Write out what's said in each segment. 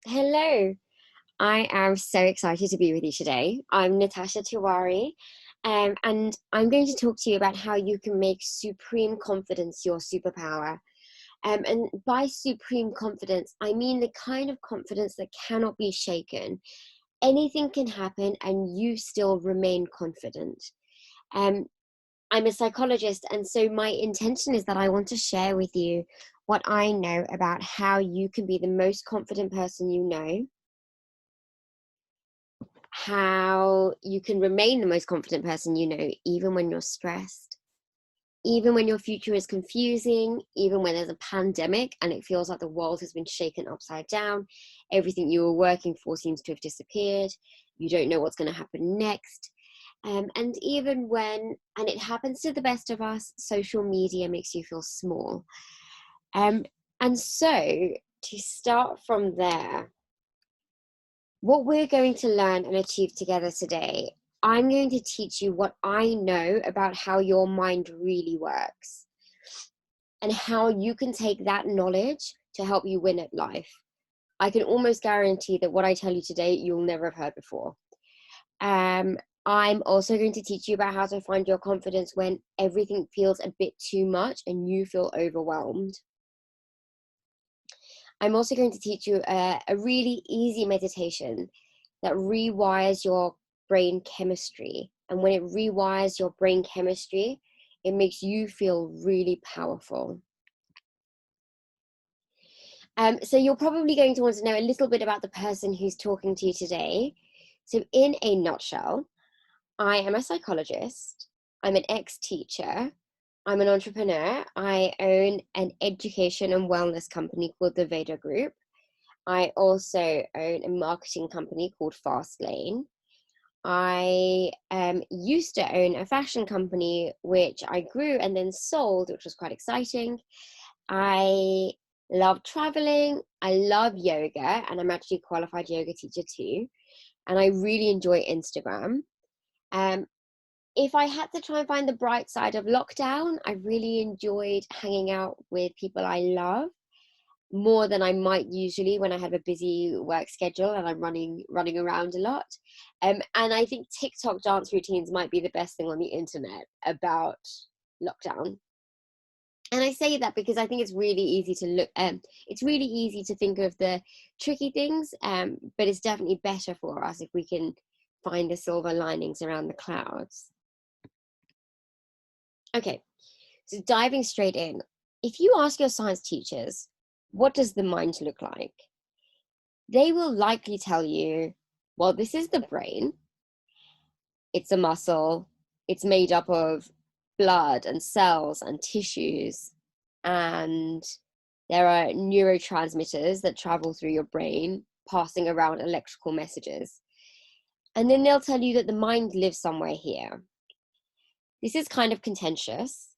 Hello, I am so excited to be with you today. I'm Natasha Tiwari, and I'm going to talk to you about how you can make supreme confidence your superpower. And by supreme confidence, I mean the kind of confidence that cannot be shaken. Anything can happen, and you still remain confident. Um, I'm a psychologist, and so my intention is that I want to share with you what I know about how you can be the most confident person you know, how you can remain the most confident person you know, even when you're stressed, even when your future is confusing, even when there's a pandemic and it feels like the world has been shaken upside down. Everything you were working for seems to have disappeared. You don't know what's going to happen next. And even when, and it happens to the best of us, social media makes you feel small. Um, and so to start from there, what we're going to learn and achieve together today, I'm going to teach you what I know about how your mind really works and how you can take that knowledge to help you win at life. I can almost guarantee that what I tell you today, you'll never have heard before. Um, I'm also going to teach you about how to find your confidence when everything feels a bit too much and you feel overwhelmed. I'm also going to teach you a really easy meditation that rewires your brain chemistry. And when it rewires your brain chemistry, it makes you feel really powerful. So you're probably going to want to know a little bit about the person who's talking to you today. So in a nutshell, I am a psychologist. I'm an ex-teacher. I'm an entrepreneur. I own an education and wellness company called the Veda Group. I also own a marketing company called Fastlane. I used to own a fashion company, which I grew and then sold, which was quite exciting. I love traveling. I love yoga, and I'm actually a qualified yoga teacher too. And I really enjoy Instagram. Um, if I had to try and find the bright side of lockdown, I really enjoyed hanging out with people I love more than I might usually when I have a busy work schedule and I'm running around a lot. And I think TikTok dance routines might be the best thing on the internet about lockdown. And I say that because I think it's really easy to look. It's really easy to think of the tricky things, but it's definitely better for us if we can find the silver linings around the clouds. Okay, so diving straight in. If you ask your science teachers, what does the mind look like? They will likely tell you, well, this is the brain, it's a muscle, it's made up of blood and cells and tissues, and there are neurotransmitters that travel through your brain, passing around electrical messages. And then they'll tell you that the mind lives somewhere here. This is kind of contentious.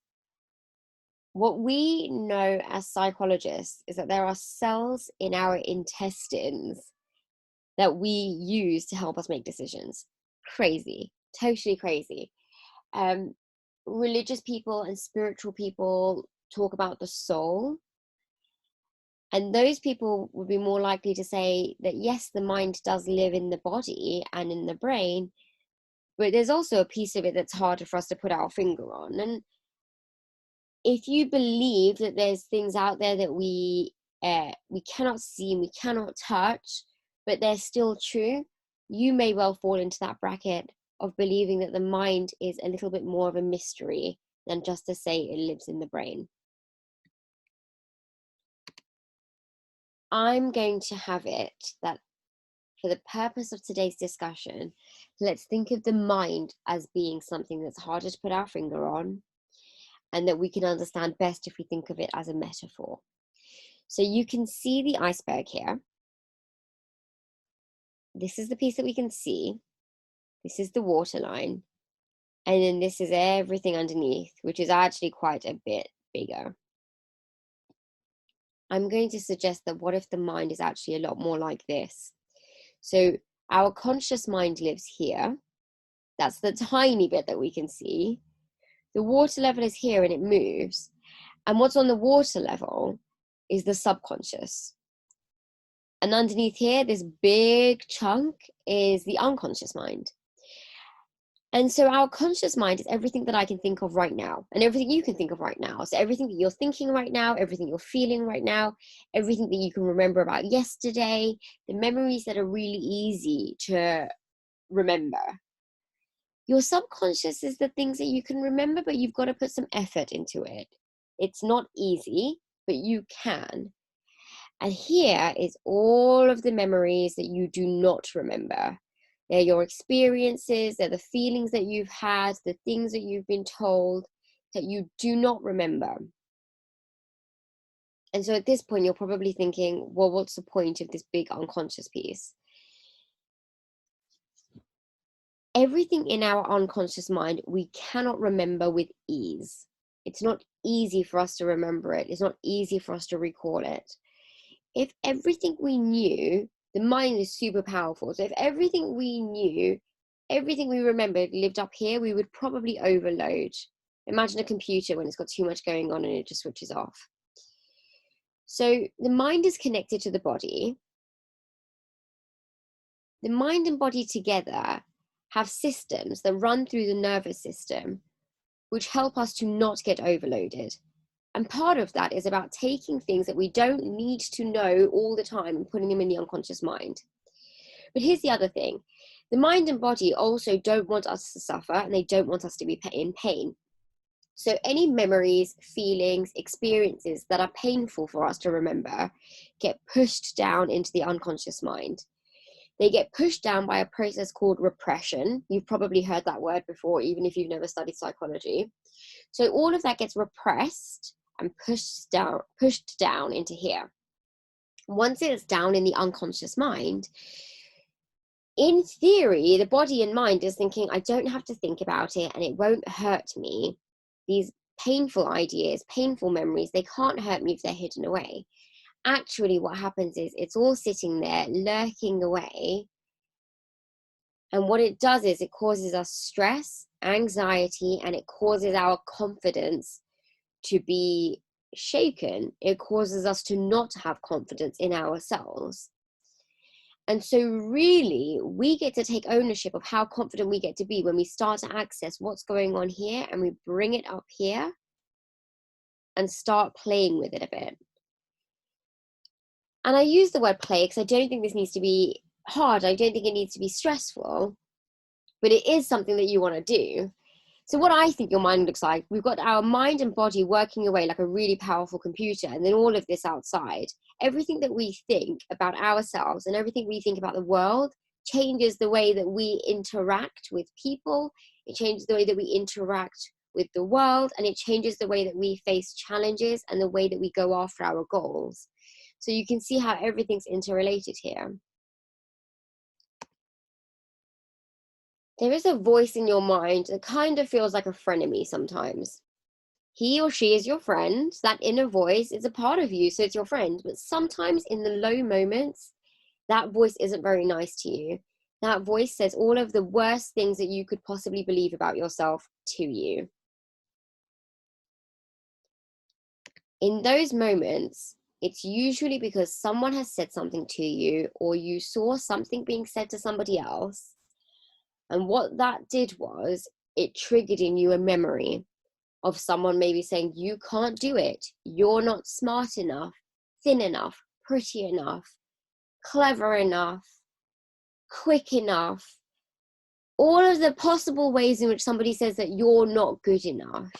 What we know as psychologists is that there are cells in our intestines that we use to help us make decisions. Crazy, totally crazy. Um, Religious people and spiritual people talk about the soul, and those people would be more likely to say that yes, the mind does live in the body and in the brain, but there's also a piece of it that's harder for us to put our finger on. And if you believe that there's things out there that we cannot see and we cannot touch, but they're still true, you may well fall into that bracket of believing that the mind is a little bit more of a mystery than just to say it lives in the brain. I'm going to have it that for the purpose of today's discussion, let's think of the mind as being something that's harder to put our finger on and that we can understand best if we think of it as a metaphor. So you can see the iceberg here. This is the piece that we can see. This is the waterline. And then this is everything underneath, which is actually quite a bit bigger. I'm going to suggest that what if the mind is actually a lot more like this? So our conscious mind lives here. That's the tiny bit that we can see. The water level is here and it moves. And what's on the water level is the subconscious. And underneath here, this big chunk is the unconscious mind. And so our conscious mind is everything that I can think of right now and everything you can think of right now. So everything that you're thinking right now, everything you're feeling right now, everything that you can remember about yesterday, the memories that are really easy to remember. Your subconscious is the things that you can remember, but you've got to put some effort into it. It's not easy, but you can. And here is all of the memories that you do not remember. They're your experiences, they're the feelings that you've had, the things that you've been told that you do not remember. And so at this point, you're probably thinking, well, what's the point of this big unconscious piece? Everything in our unconscious mind, we cannot remember with ease. It's not easy for us to remember it. It's not easy for us to recall it. If everything we knew, the mind is super powerful. So if everything we knew, everything we remembered lived up here, we would probably overload. Imagine a computer when it's got too much going on and it just switches off. So the mind is connected to the body. The mind and body together have systems that run through the nervous system, which help us to not get overloaded. And part of that is about taking things that we don't need to know all the time and putting them in the unconscious mind. But here's the other thing. The mind and body also don't want us to suffer, and they don't want us to be in pain. So any memories, feelings, experiences that are painful for us to remember get pushed down into the unconscious mind. They get pushed down by a process called repression. You've probably heard that word before, even if you've never studied psychology. So all of that gets repressed and pushed down into here. Once it's down in the unconscious mind, in theory, the body and mind is thinking, I don't have to think about it and it won't hurt me. These painful ideas, painful memories, they can't hurt me if they're hidden away. Actually, what happens is it's all sitting there, lurking away. And what it does is it causes us stress, anxiety, and it causes our confidence to be shaken. It causes us to not have confidence in ourselves. And so really, we get to take ownership of how confident we get to be when we start to access what's going on here and we bring it up here and start playing with it a bit. And I use the word play because I don't think this needs to be hard. I don't think it needs to be stressful, but it is something that you want to do. So what I think your mind looks like, we've got our mind and body working away like a really powerful computer, and then all of this outside, everything that we think about ourselves and everything we think about the world changes the way that we interact with people, it changes the way that we interact with the world, and it changes the way that we face challenges and the way that we go after our goals. So you can see how everything's interrelated here. There is a voice in your mind that kind of feels like a frenemy sometimes. He or she is your friend. That inner voice is a part of you, so it's your friend. But sometimes in the low moments, that voice isn't very nice to you. That voice says all of the worst things that you could possibly believe about yourself to you. In those moments, it's usually because someone has said something to you, or you saw something being said to somebody else. And what that did was it triggered in you a memory of someone maybe saying, you can't do it. You're not smart enough, thin enough, pretty enough, clever enough, quick enough. All of the possible ways in which somebody says that you're not good enough,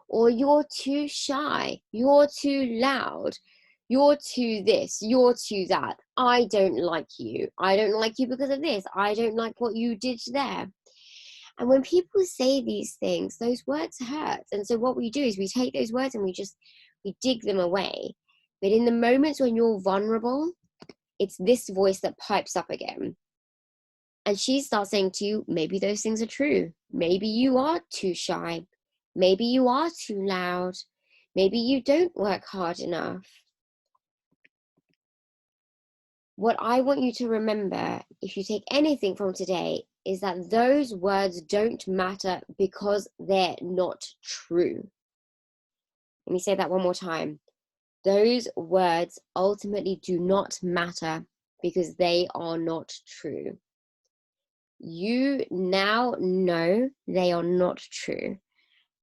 or you're too shy, you're too loud, you're too this, you're too that. I don't like you. I don't like you because of this. I don't like what you did there. And when people say these things, those words hurt. And so what we do is we take those words and we dig them away. But in the moments when you're vulnerable, it's this voice that pipes up again. And she starts saying to you, maybe those things are true. Maybe you are too shy. Maybe you are too loud. Maybe you don't work hard enough. What I want you to remember, if you take anything from today, is that those words don't matter because they're not true. Let me say that one more time. Those words ultimately do not matter because they are not true. You now know they are not true.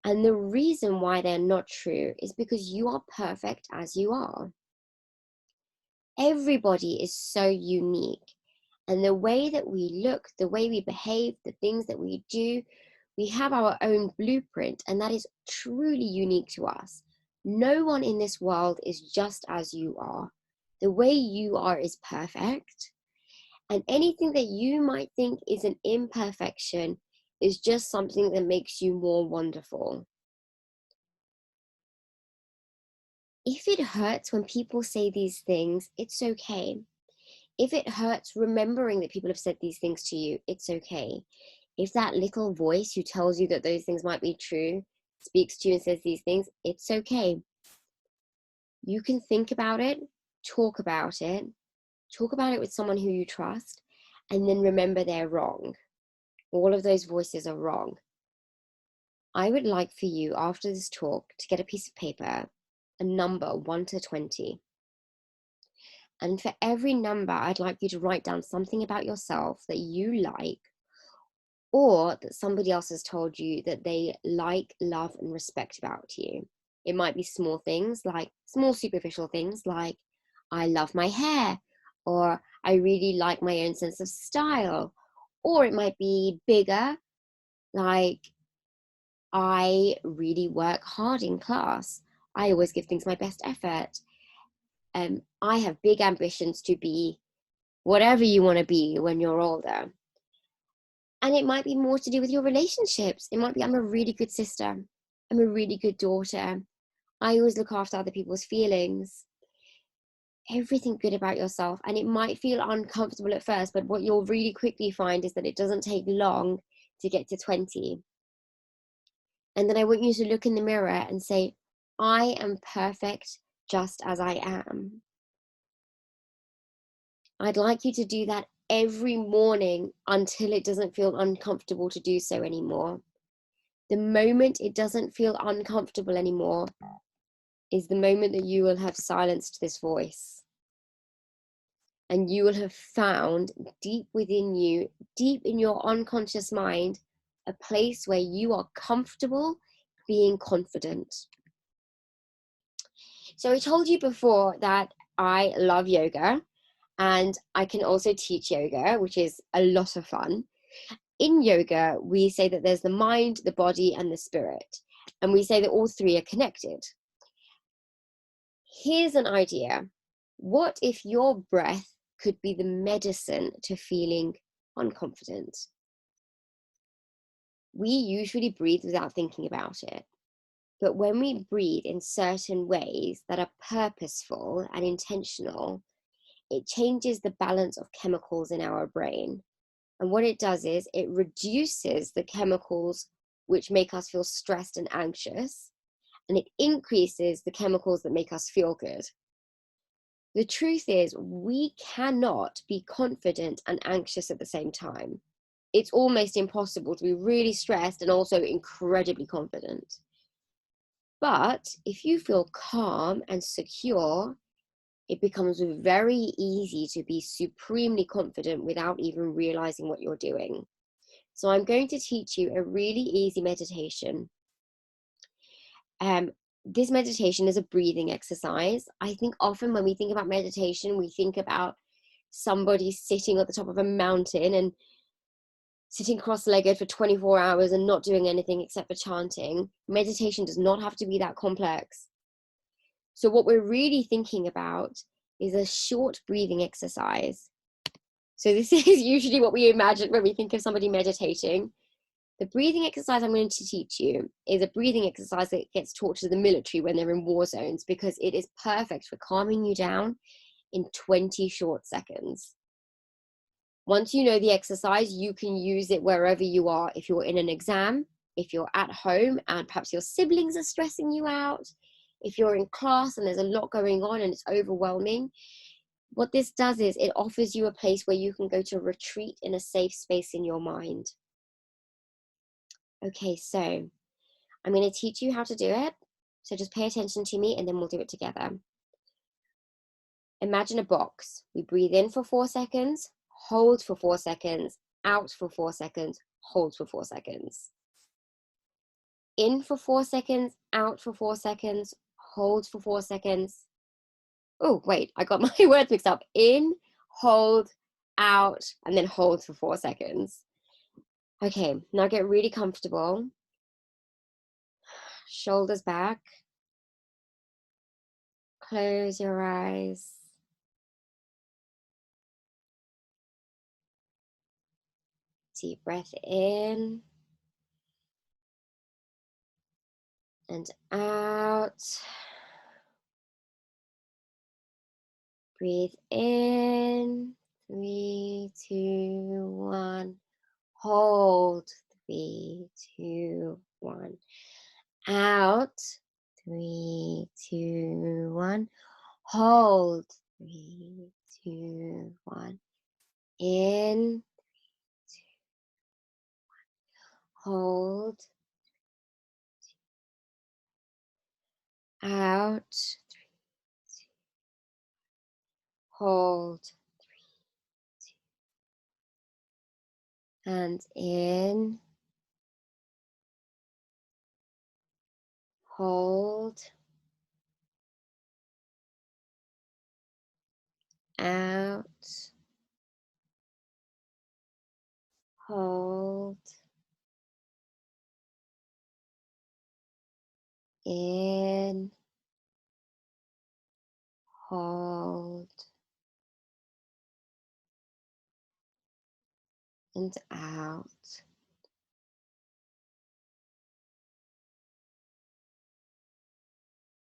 And the reason why they're not true is because you are perfect as you are. Everybody is so unique. And the way that we look, the way we behave, the things that we do, we have our own blueprint, and that is truly unique to us. No one in this world is just as you are. The way you are is perfect. And anything that you might think is an imperfection is just something that makes you more wonderful. If it hurts when people say these things, it's okay. If it hurts remembering that people have said these things to you, it's okay. If that little voice who tells you that those things might be true speaks to you and says these things, it's okay. You can think about it, talk about it with someone who you trust, and then remember they're wrong. All of those voices are wrong. I would like for you, after this talk, to get a piece of paper, a number 1 to 20. And for every number, I'd like you to write down something about yourself that you like, or that somebody else has told you that they like, love, and respect about you. It might be small things, like small superficial things like, I love my hair, or I really like my own sense of style. Or it might be bigger, like, I really work hard in class. I always give things my best effort. I have big ambitions to be whatever you want to be when you're older. And it might be more to do with your relationships. It might be, I'm a really good sister. I'm a really good daughter. I always look after other people's feelings. Everything good about yourself. And it might feel uncomfortable at first, but what you'll really quickly find is that it doesn't take long to get to 20. And then I want you to look in the mirror and say, I am perfect just as I am. I'd like you to do that every morning until it doesn't feel uncomfortable to do so anymore. The moment it doesn't feel uncomfortable anymore is the moment that you will have silenced this voice. And you will have found deep within you, deep in your unconscious mind, a place where you are comfortable being confident. So I told you before that I love yoga, and I can also teach yoga, which is a lot of fun. In yoga, we say that there's the mind, the body, and the spirit. And we say that all three are connected. Here's an idea. What if your breath could be the medicine to feeling unconfident? We usually breathe without thinking about it. But when we breathe in certain ways that are purposeful and intentional, it changes the balance of chemicals in our brain. And what it does is it reduces the chemicals which make us feel stressed and anxious, and it increases the chemicals that make us feel good. The truth is, we cannot be confident and anxious at the same time. It's almost impossible to be really stressed and also incredibly confident. But if you feel calm and secure, it becomes very easy to be supremely confident without even realizing what you're doing. So I'm going to teach you a really easy meditation. This meditation is a breathing exercise. I think often when we think about meditation, we think about somebody sitting at the top of a mountain and sitting cross-legged for 24 hours and not doing anything except for chanting. Meditation does not have to be that complex. So what we're really thinking about is a short breathing exercise. So this is usually what we imagine when we think of somebody meditating. The breathing exercise I'm going to teach you is a breathing exercise that gets taught to the military when they're in war zones, because it is perfect for calming you down in 20 short seconds. Once you know the exercise, you can use it wherever you are. If you're in an exam, if you're at home and perhaps your siblings are stressing you out, if you're in class and there's a lot going on and it's overwhelming, what this does is it offers you a place where you can go to retreat in a safe space in your mind. Okay, so I'm going to teach you how to do it. So just pay attention to me and then we'll do it together. Imagine a box. We breathe in for 4 seconds, hold for 4 seconds, out for 4 seconds, hold for 4 seconds. In for 4 seconds, out for 4 seconds, hold for 4 seconds. Oh, wait, I got my words mixed up. In, hold, out, and then hold for 4 seconds. Okay, now get really comfortable. Shoulders back. Close your eyes. Deep breath in and out. Breathe in. 3, 2, 1. Hold. 3, 2, 1. Out. 3, 2, 1. Hold. 3, 2, 1. In. Hold. Out. Hold. And in. Hold. Out. Hold. In. Hold. And out.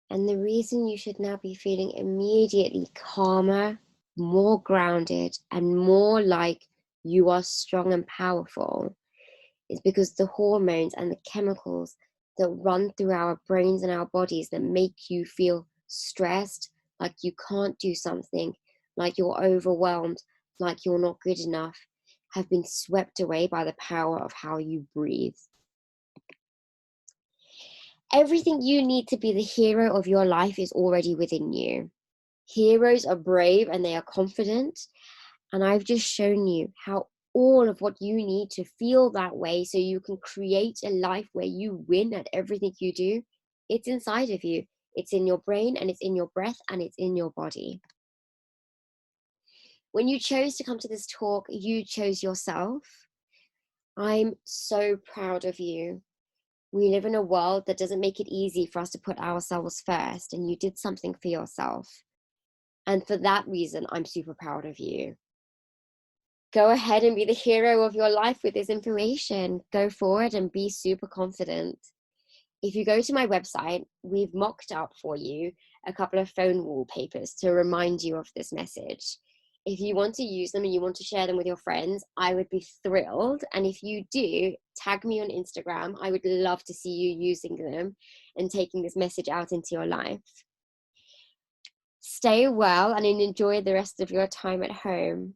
And the reason you should now be feeling immediately calmer, more grounded, and more like you are strong and powerful is because the hormones and the chemicals that run through our brains and our bodies that make you feel stressed, like you can't do something, like you're overwhelmed, like you're not good enough, have been swept away by the power of how you breathe. Everything you need to be the hero of your life is already within you. Heroes are brave and they are confident. And I've just shown you how all of what you need to feel that way so you can create a life where you win at everything you do, it's inside of you. It's in your brain and it's in your breath and it's in your body. When you chose to come to this talk, you chose yourself. I'm so proud of you. We live in a world that doesn't make it easy for us to put ourselves first, and you did something for yourself. And for that reason, I'm super proud of you. Go ahead and be the hero of your life with this information. Go forward and be super confident. If you go to my website, we've mocked up for you a couple of phone wallpapers to remind you of this message. If you want to use them and you want to share them with your friends, I would be thrilled. And if you do, tag me on Instagram. I would love to see you using them and taking this message out into your life. Stay well and enjoy the rest of your time at home.